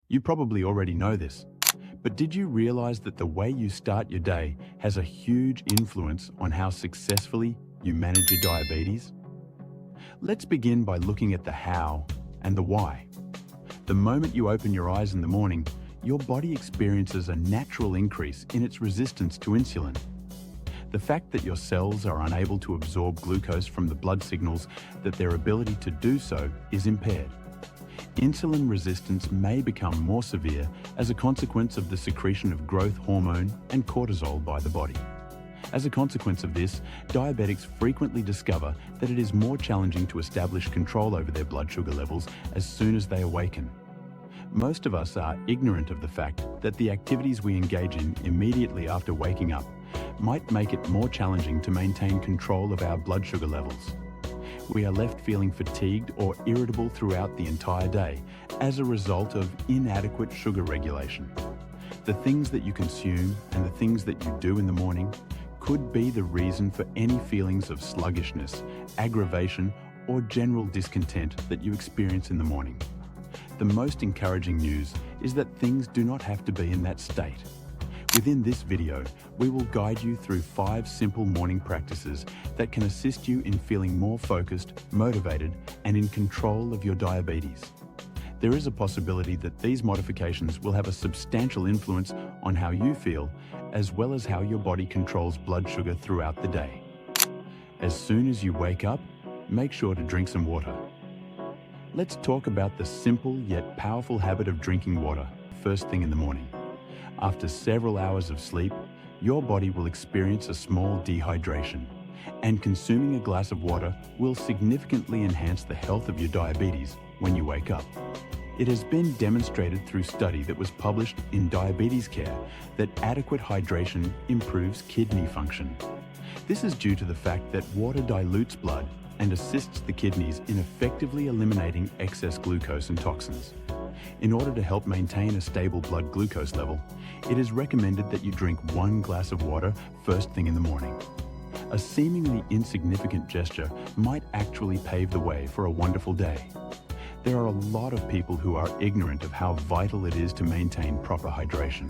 You probably already know this, but did you realize that the way you start your day has a huge influence on how successfully you manage your diabetes? Let's begin by looking at the how and the why. The moment you open your eyes in the morning, your body experiences a natural increase in its resistance to insulin. The fact that your cells are unable to absorb glucose from the blood signals that their ability to do so is impaired. Insulin resistance may become more severe as a consequence of the secretion of growth hormone and cortisol by the body. As a consequence of this, diabetics frequently discover that it is more challenging to establish control over their blood sugar levels as soon as they awaken. Most of us are ignorant of the fact that the activities we engage in immediately after waking up might make it more challenging to maintain control of our blood sugar levels. We are left feeling fatigued or irritable throughout the entire day as a result of inadequate sugar regulation. The things that you consume and the things that you do in the morning could be the reason for any feelings of sluggishness, aggravation, or general discontent that you experience in the morning. The most encouraging news is that things do not have to be in that state. Within this video, we will guide you through 5 simple morning practices that can assist you in feeling more focused, motivated, and in control of your diabetes. There is a possibility that these modifications will have a substantial influence on how you feel, as well as how your body controls blood sugar throughout the day. As soon as you wake up, make sure to drink some water. Let's talk about the simple yet powerful habit of drinking water first thing in the morning. After several hours of sleep, your body will experience a small dehydration, and consuming a glass of water will significantly enhance the health of your diabetes when you wake up. It has been demonstrated through study that was published in Diabetes Care that adequate hydration improves kidney function. This is due to the fact that water dilutes blood and assists the kidneys in effectively eliminating excess glucose and toxins. In order to help maintain a stable blood glucose level, it is recommended that you drink 1 glass of water first thing in the morning. A seemingly insignificant gesture might actually pave the way for a wonderful day. There are a lot of people who are ignorant of how vital it is to maintain proper hydration.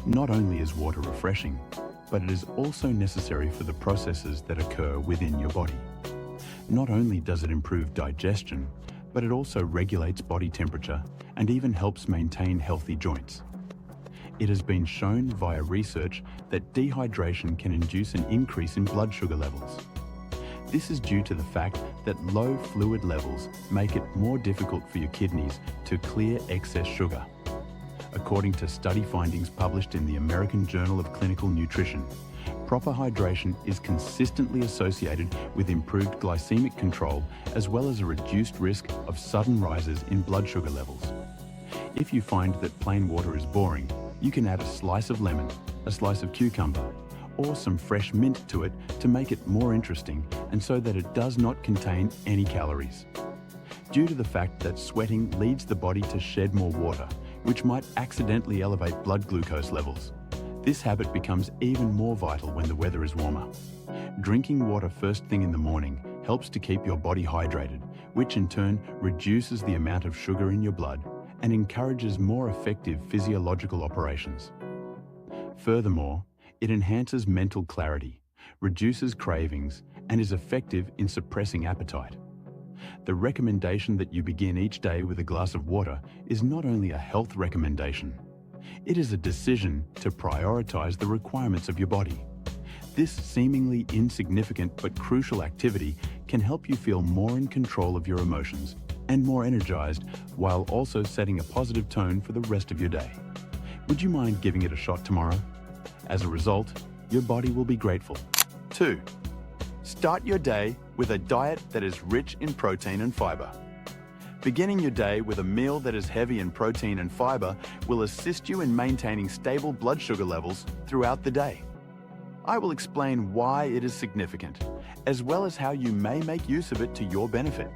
Not only is water refreshing, but it is also necessary for the processes that occur within your body. Not only does it improve digestion, but it also regulates body temperature and even helps maintain healthy joints. It has been shown via research that dehydration can induce an increase in blood sugar levels. This is due to the fact that low fluid levels make it more difficult for your kidneys to clear excess sugar. According to study findings published in the American Journal of Clinical Nutrition, proper hydration is consistently associated with improved glycemic control as well as a reduced risk of sudden rises in blood sugar levels. If you find that plain water is boring, you can add a slice of lemon, a slice of cucumber, or some fresh mint to it to make it more interesting and so that it does not contain any calories. Due to the fact that sweating leads the body to shed more water, which might accidentally elevate blood glucose levels, this habit becomes even more vital when the weather is warmer. Drinking water first thing in the morning helps to keep your body hydrated, which in turn reduces the amount of sugar in your blood and encourages more effective physiological operations. Furthermore, it enhances mental clarity, reduces cravings, and is effective in suppressing appetite. The recommendation that you begin each day with a glass of water is not only a health recommendation, it is a decision to prioritize the requirements of your body. This seemingly insignificant but crucial activity can help you feel more in control of your emotions and more energized while also setting a positive tone for the rest of your day. Would you mind giving it a shot tomorrow? As a result, your body will be grateful. 2. Start your day with a diet that is rich in protein and fiber. Beginning your day with a meal that is heavy in protein and fiber will assist you in maintaining stable blood sugar levels throughout the day. I will explain why it is significant, as well as how you may make use of it to your benefit.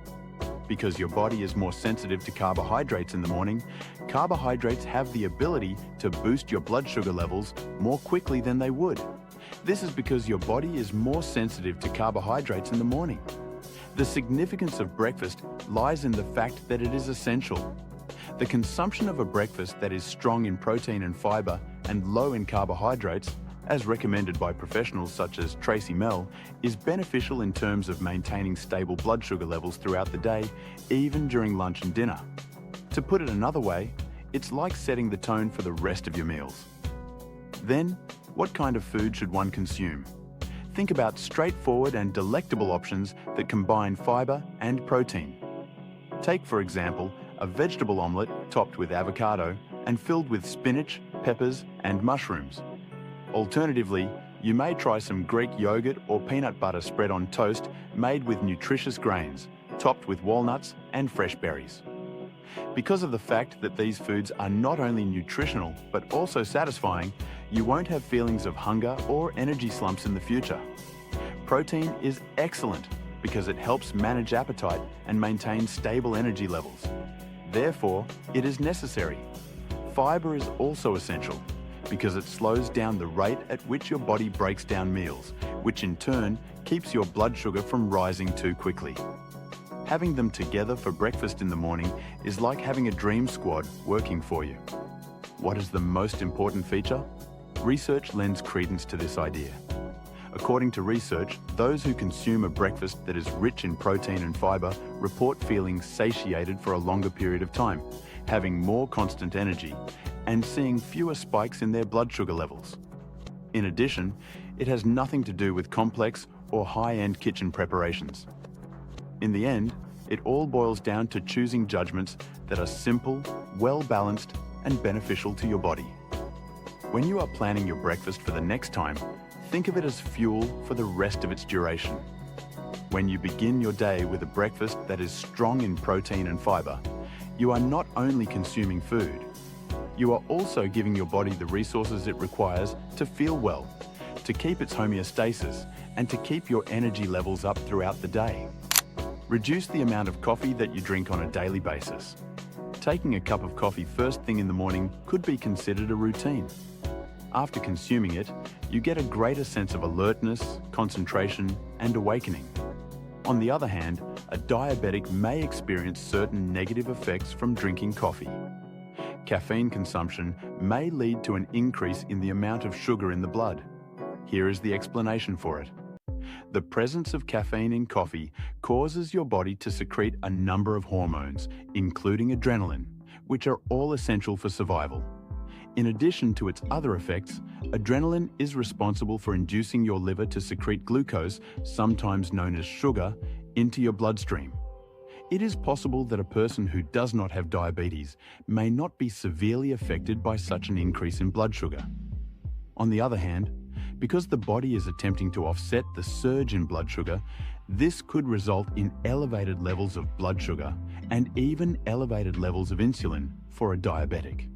Because your body is more sensitive to carbohydrates in the morning, carbohydrates have the ability to boost your blood sugar levels more quickly than they would. This is because your body is more sensitive to carbohydrates in the morning. The significance of breakfast lies in the fact that it is essential. The consumption of a breakfast that is strong in protein and fiber and low in carbohydrates, as recommended by professionals such as Tracy Mell, is beneficial in terms of maintaining stable blood sugar levels throughout the day, even during lunch and dinner. To put it another way, it's like setting the tone for the rest of your meals. Then, what kind of food should one consume? Think about straightforward and delectable options that combine fiber and protein. Take, for example, a vegetable omelette topped with avocado and filled with spinach, peppers, and mushrooms. Alternatively, you may try some Greek yogurt or peanut butter spread on toast made with nutritious grains, topped with walnuts and fresh berries. Because of the fact that these foods are not only nutritional but also satisfying, you won't have feelings of hunger or energy slumps in the future. Protein is excellent because it helps manage appetite and maintain stable energy levels. Therefore, it is necessary. Fiber is also essential because it slows down the rate at which your body breaks down meals, which in turn keeps your blood sugar from rising too quickly. Having them together for breakfast in the morning is like having a dream squad working for you. What is the most important feature? Research lends credence to this idea. According to research, those who consume a breakfast that is rich in protein and fiber report feeling satiated for a longer period of time, having more constant energy, and seeing fewer spikes in their blood sugar levels. In addition, it has nothing to do with complex or high-end kitchen preparations. In the end, it all boils down to choosing judgments that are simple, well-balanced, and beneficial to your body. When you are planning your breakfast for the next time, think of it as fuel for the rest of its duration. When you begin your day with a breakfast that is strong in protein and fiber, you are not only consuming food, you are also giving your body the resources it requires to feel well, to keep its homeostasis, and to keep your energy levels up throughout the day. Reduce the amount of coffee that you drink on a daily basis. Taking a cup of coffee first thing in the morning could be considered a routine. After consuming it, you get a greater sense of alertness, concentration, and awakening. On the other hand, a diabetic may experience certain negative effects from drinking coffee. Caffeine consumption may lead to an increase in the amount of sugar in the blood. Here is the explanation for it. The presence of caffeine in coffee causes your body to secrete a number of hormones, including adrenaline, which are all essential for survival. In addition to its other effects, adrenaline is responsible for inducing your liver to secrete glucose, sometimes known as sugar, into your bloodstream. It is possible that a person who does not have diabetes may not be severely affected by such an increase in blood sugar. On the other hand, because the body is attempting to offset the surge in blood sugar, this could result in elevated levels of blood sugar and even elevated levels of insulin for a diabetic.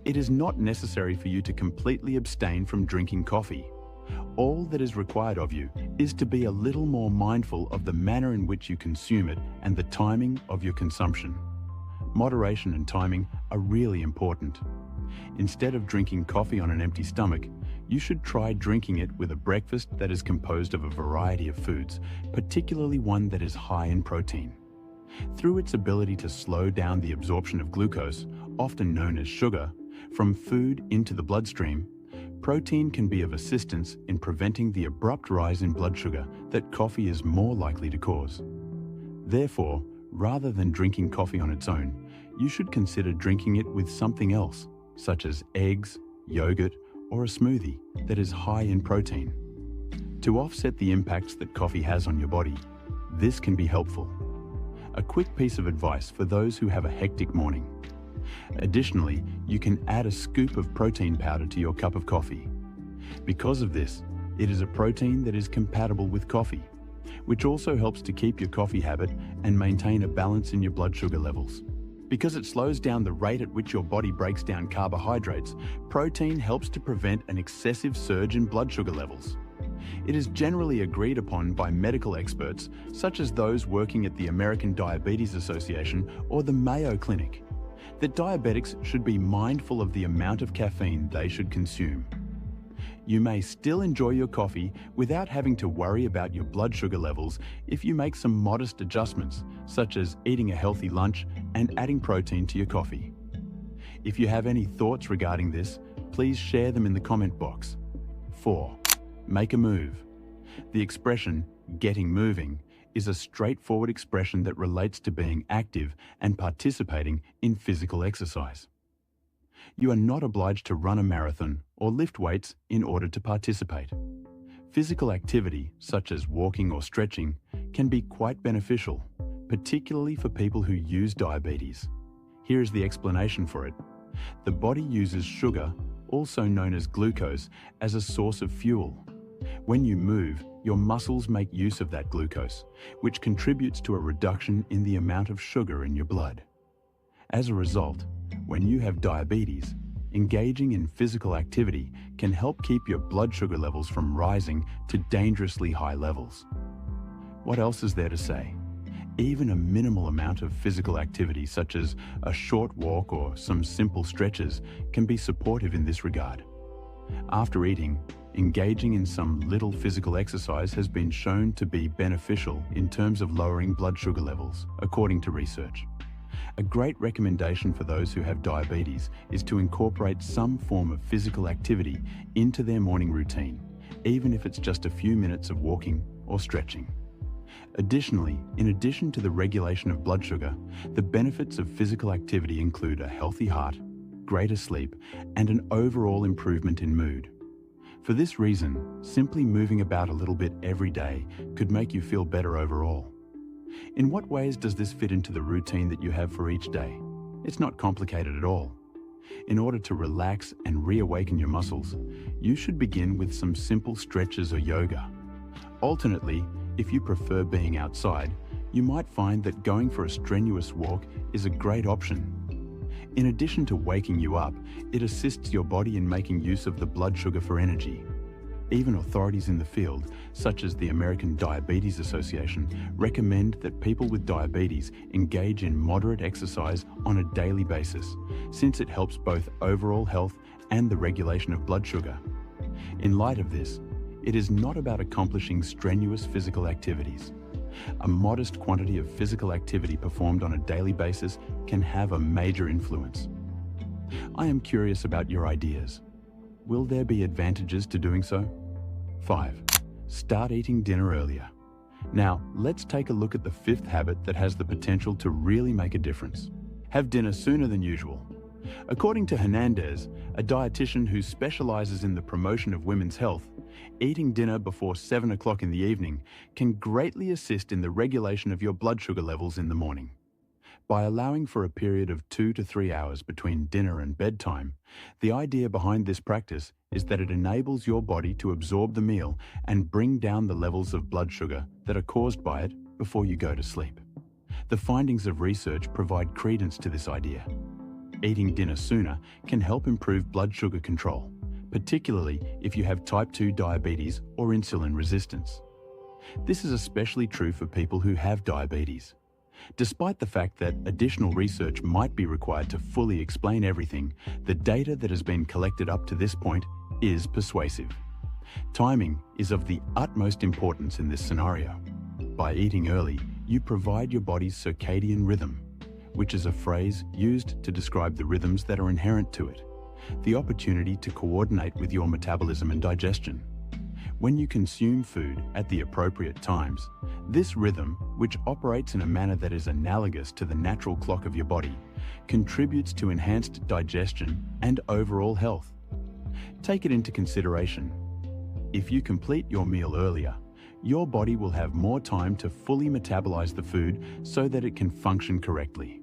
It is not necessary for you to completely abstain from drinking coffee. All that is required of you is to be a little more mindful of the manner in which you consume it and the timing of your consumption. Moderation and timing are really important. Instead of drinking coffee on an empty stomach, you should try drinking it with a breakfast that is composed of a variety of foods, particularly one that is high in protein. Through its ability to slow down the absorption of glucose, often known as sugar, from food into the bloodstream, protein can be of assistance in preventing the abrupt rise in blood sugar that coffee is more likely to cause. Therefore, rather than drinking coffee on its own, you should consider drinking it with something else, such as eggs, yogurt, or a smoothie that is high in protein. To offset the impacts that coffee has on your body, this can be helpful. A quick piece of advice for those who have a hectic morning. Additionally, you can add a scoop of protein powder to your cup of coffee. Because of this, it is a protein that is compatible with coffee, which also helps to keep your coffee habit and maintain a balance in your blood sugar levels. Because it slows down the rate at which your body breaks down carbohydrates, protein helps to prevent an excessive surge in blood sugar levels. It is generally agreed upon by medical experts, such as those working at the American Diabetes Association or the Mayo Clinic, that diabetics should be mindful of the amount of caffeine they should consume. You may still enjoy your coffee without having to worry about your blood sugar levels if you make some modest adjustments, such as eating a healthy lunch and adding protein to your coffee. If you have any thoughts regarding this, please share them in the comment box. 4. Make a move. The expression, getting moving, is a straightforward expression that relates to being active and participating in physical exercise. You are not obliged to run a marathon or lift weights in order to participate. Physical activity, such as walking or stretching, can be quite beneficial, particularly for people who use diabetes. Here is the explanation for it. The body uses sugar, also known as glucose, as a source of fuel. When you move, your muscles make use of that glucose, which contributes to a reduction in the amount of sugar in your blood. As a result, when you have diabetes, engaging in physical activity can help keep your blood sugar levels from rising to dangerously high levels. What else is there to say? Even a minimal amount of physical activity, such as a short walk or some simple stretches, can be supportive in this regard. After eating, engaging in some little physical exercise has been shown to be beneficial in terms of lowering blood sugar levels, according to research. A great recommendation for those who have diabetes is to incorporate some form of physical activity into their morning routine, even if it's just a few minutes of walking or stretching. Additionally, in addition to the regulation of blood sugar, the benefits of physical activity include a healthy heart, greater sleep, and an overall improvement in mood. For this reason, simply moving about a little bit every day could make you feel better overall. In what ways does this fit into the routine that you have for each day? It's not complicated at all. In order to relax and reawaken your muscles, you should begin with some simple stretches or yoga. Alternately, if you prefer being outside, you might find that going for a strenuous walk is a great option. In addition to waking you up, it assists your body in making use of the blood sugar for energy. Even authorities in the field, such as the American Diabetes Association, recommend that people with diabetes engage in moderate exercise on a daily basis, since it helps both overall health and the regulation of blood sugar. In light of this, it is not about accomplishing strenuous physical activities. A modest quantity of physical activity performed on a daily basis can have a major influence. I am curious about your ideas. Will there be advantages to doing so? 5. Start eating dinner earlier. Now, let's take a look at the 5th habit that has the potential to really make a difference. Have dinner sooner than usual. According to Hernandez, a dietitian who specializes in the promotion of women's health, eating dinner before 7 o'clock in the evening can greatly assist in the regulation of your blood sugar levels in the morning. By allowing for a period of 2 to 3 hours between dinner and bedtime, the idea behind this practice is that it enables your body to absorb the meal and bring down the levels of blood sugar that are caused by it before you go to sleep. The findings of research provide credence to this idea. Eating dinner sooner can help improve blood sugar control, particularly if you have type 2 diabetes or insulin resistance. This is especially true for people who have diabetes. Despite the fact that additional research might be required to fully explain everything, the data that has been collected up to this point is persuasive. Timing is of the utmost importance in this scenario. By eating early, you provide your body's circadian rhythm, which is a phrase used to describe the rhythms that are inherent to it, the opportunity to coordinate with your metabolism and digestion. When you consume food at the appropriate times, this rhythm, which operates in a manner that is analogous to the natural clock of your body, contributes to enhanced digestion and overall health. Take it into consideration. If you complete your meal earlier, your body will have more time to fully metabolize the food so that it can function correctly.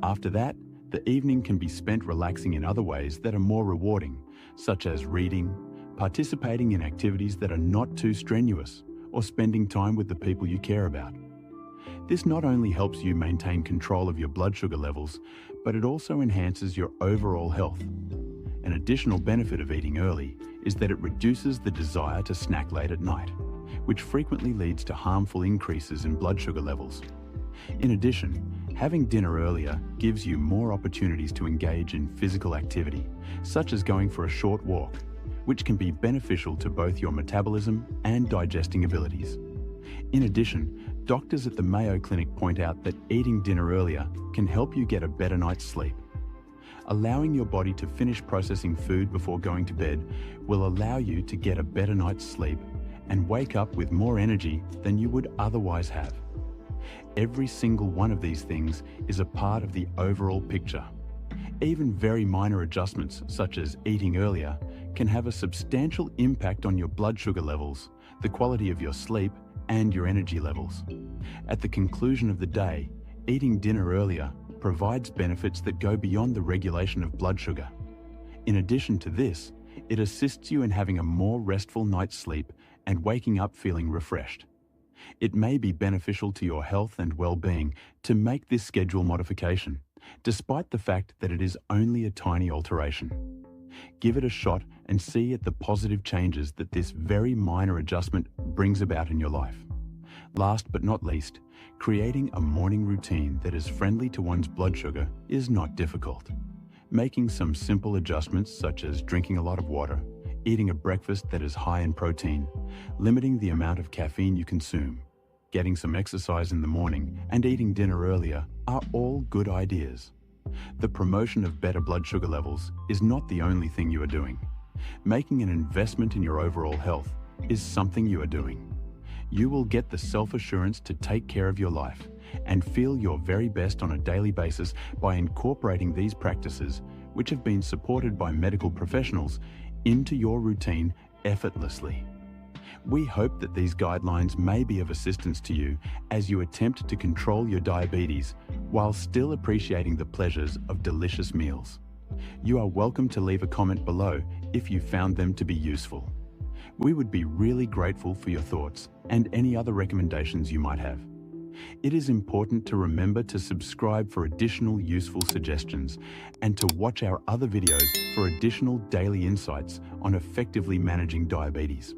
After that, the evening can be spent relaxing in other ways that are more rewarding, such as reading, participating in activities that are not too strenuous, or spending time with the people you care about. This not only helps you maintain control of your blood sugar levels, but it also enhances your overall health. An additional benefit of eating early is that it reduces the desire to snack late at night, which frequently leads to harmful increases in blood sugar levels. In addition, having dinner earlier gives you more opportunities to engage in physical activity, such as going for a short walk, which can be beneficial to both your metabolism and digesting abilities. In addition, doctors at the Mayo Clinic point out that eating dinner earlier can help you get a better night's sleep. Allowing your body to finish processing food before going to bed will allow you to get a better night's sleep and wake up with more energy than you would otherwise have. Every single one of these things is a part of the overall picture. Even very minor adjustments, such as eating earlier, can have a substantial impact on your blood sugar levels, the quality of your sleep, and your energy levels. At the conclusion of the day, eating dinner earlier provides benefits that go beyond the regulation of blood sugar. In addition to this, it assists you in having a more restful night's sleep and waking up feeling refreshed. It may be beneficial to your health and well-being to make this schedule modification, despite the fact that it is only a tiny alteration. Give it a shot and see at the positive changes that this very minor adjustment brings about in your life. Last but not least, creating a morning routine that is friendly to one's blood sugar is not difficult. Making some simple adjustments such as drinking a lot of water, eating a breakfast that is high in protein, limiting the amount of caffeine you consume, getting some exercise in the morning, and eating dinner earlier are all good ideas. The promotion of better blood sugar levels is not the only thing you are doing. Making an investment in your overall health is something you are doing. You will get the self-assurance to take care of your life and feel your very best on a daily basis by incorporating these practices, which have been supported by medical professionals, into your routine effortlessly. We hope that these guidelines may be of assistance to you as you attempt to control your diabetes while still appreciating the pleasures of delicious meals. You are welcome to leave a comment below if you found them to be useful. We would be really grateful for your thoughts and any other recommendations you might have. It is important to remember to subscribe for additional useful suggestions and to watch our other videos for additional daily insights on effectively managing diabetes.